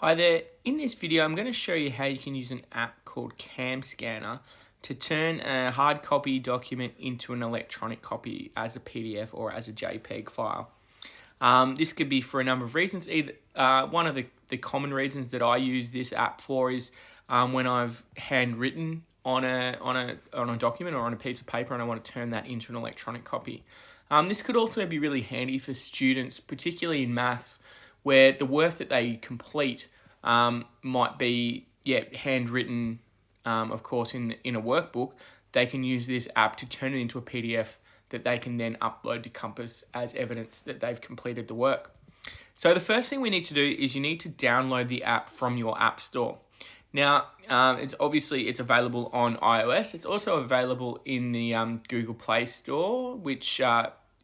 Hi there, in this video I'm going to show you how you can use an app called Cam Scanner to turn a hard copy document into an electronic copy as a PDF or as a JPEG file. This could be for a number of reasons. One of the common reasons that I use this app for is when I've handwritten on a document or on a piece of paper and I want to turn that into an electronic copy. This could also be really handy for students, particularly in maths, where the work that they complete might be handwritten, of course, in a workbook. They can use this app to turn it into a PDF that they can then upload to Compass as evidence that they've completed the work. So the first thing we need to do is you need to download the app from your app store. Now, it's available on iOS. It's also available in the Google Play Store, which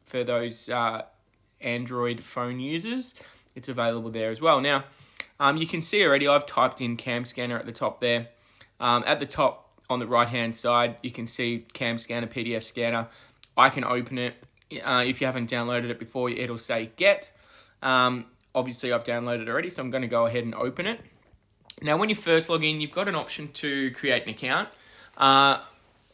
for those Android phone users, it's available there as well. Now, you can see already I've typed in Cam Scanner at the top there. At the top on the right-hand side, you can see Cam Scanner, PDF Scanner. I can open it. If you haven't downloaded it before, it'll say Get. Obviously, I've downloaded it already, so I'm going to go ahead and open it. Now, when you first log in, you've got an option to create an account. I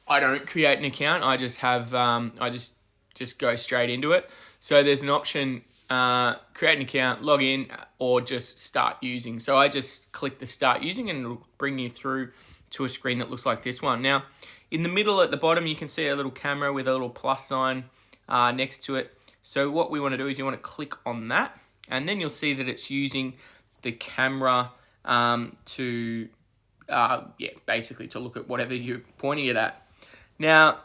don't create an account. I just have I just go straight into it. So there's an option, create an account, log in, or just start using. So I just click the start using and it'll bring you through to a screen that looks like this one. Now, in the middle at the bottom, you can see a little camera with a little plus sign next to it. So what we want to do is you want to click on that, and then you'll see that it's using the camera basically to look at whatever you're pointing it at. Now,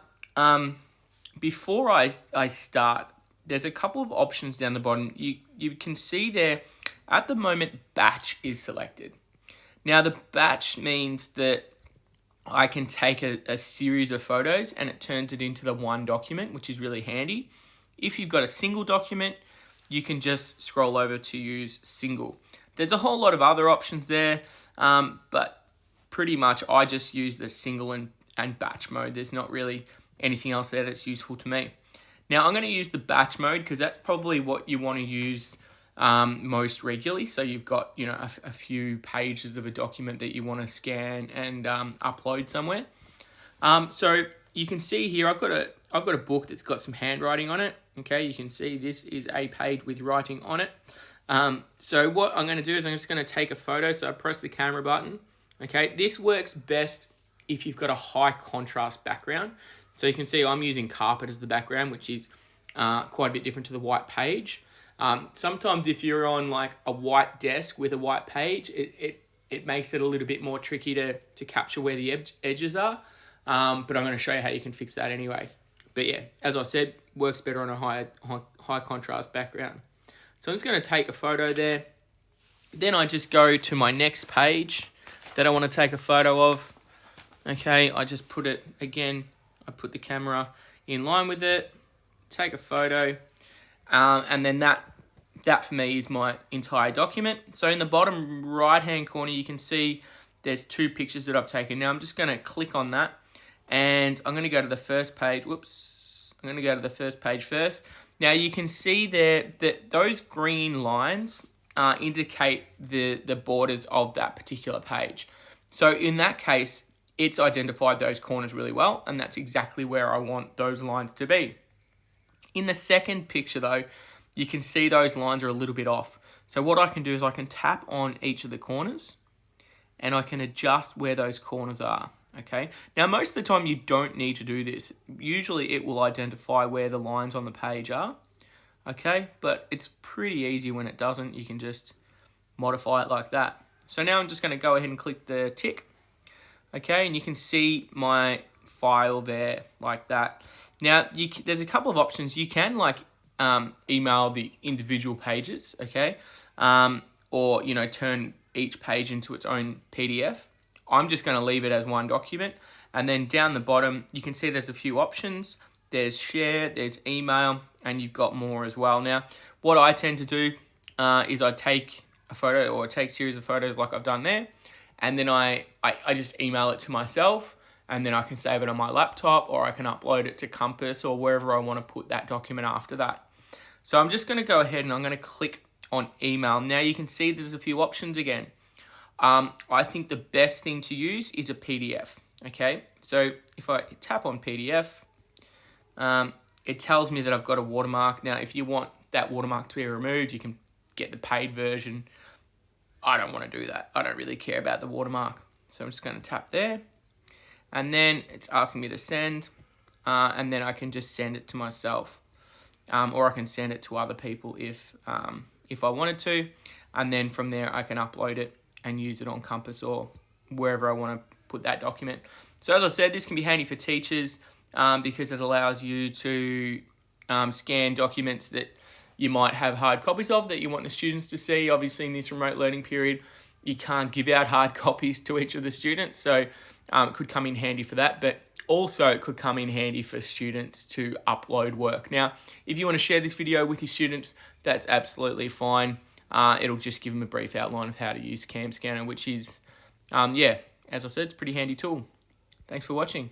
before I start, there's a couple of options down the bottom. You can see there, at the moment, batch is selected. Now, the batch means that I can take a series of photos and it turns it into the one document, which is really handy. If you've got a single document, you can just scroll over to use single. There's a whole lot of other options there, but pretty much I just use the single and batch mode. There's not really anything else there that's useful to me. Now, I'm going to use the batch mode because that's probably what you want to use most regularly. So you've got a few pages of a document that you want to scan and upload somewhere. So you can see here I've got a book that's got some handwriting on it. Okay, you can see this is a page with writing on it. So what I'm going to do is I'm just going to take a photo. So I press the camera button. Okay, this works best if you've got a high contrast background. So you can see I'm using carpet as the background, which is quite a bit different to the white page. Sometimes if you're on like a white desk with a white page, it makes it a little bit more tricky to capture where the edges are. But I'm going to show you how you can fix that anyway. But yeah, as I said, works better on a high contrast background. So I'm just going to take a photo there. Then I just go to my next page that I want to take a photo of. Okay, I just put it again. I put the camera in line with it, take a photo, and then that for me is my entire document. So in the bottom right-hand corner, you can see there's two pictures that I've taken. Now I'm just going to click on that, and I'm going to go to the first page. I'm going to go to the first page first. Now you can see there that those green lines indicate the borders of that particular page. So in that case, it's identified those corners really well, and that's exactly where I want those lines to be. In the second picture, though, you can see those lines are a little bit off. So what I can do is I can tap on each of the corners, and I can adjust where those corners are. Okay. Now, most of the time, you don't need to do this. Usually, it will identify where the lines on the page are. Okay, but it's pretty easy when it doesn't. You can just modify it like that. So now I'm just going to go ahead and click the tick. Okay, and you can see my file there like that. Now, there's a couple of options. You can email the individual pages, okay, or turn each page into its own PDF. I'm just going to leave it as one document. And then down the bottom, you can see there's a few options. There's share, there's email, and you've got more as well. Now, what I tend to do is I take a photo or take a series of photos like I've done there. And then I just email it to myself, and then I can save it on my laptop, or I can upload it to Compass or wherever I want to put that document after that. So I'm just going to go ahead and I'm going to click on email. Now you can see there's a few options again. I think the best thing to use is a PDF. Okay, so if I tap on PDF, it tells me that I've got a watermark. Now, if you want that watermark to be removed, you can get the paid version. I don't want to do that. I don't really care about the watermark. So I'm just going to tap there. And then it's asking me to send. And then I can just send it to myself. Or I can send it to other people if I wanted to. And then from there, I can upload it and use it on Compass or wherever I want to put that document. So as I said, this can be handy for teachers because it allows you to scan documents that you might have hard copies of that you want the students to see. Obviously, in this remote learning period, you can't give out hard copies to each of the students. So it could come in handy for that. But also, it could come in handy for students to upload work. Now, if you want to share this video with your students, that's absolutely fine. It'll just give them a brief outline of how to use Cam Scanner, which is, as I said, it's a pretty handy tool. Thanks for watching.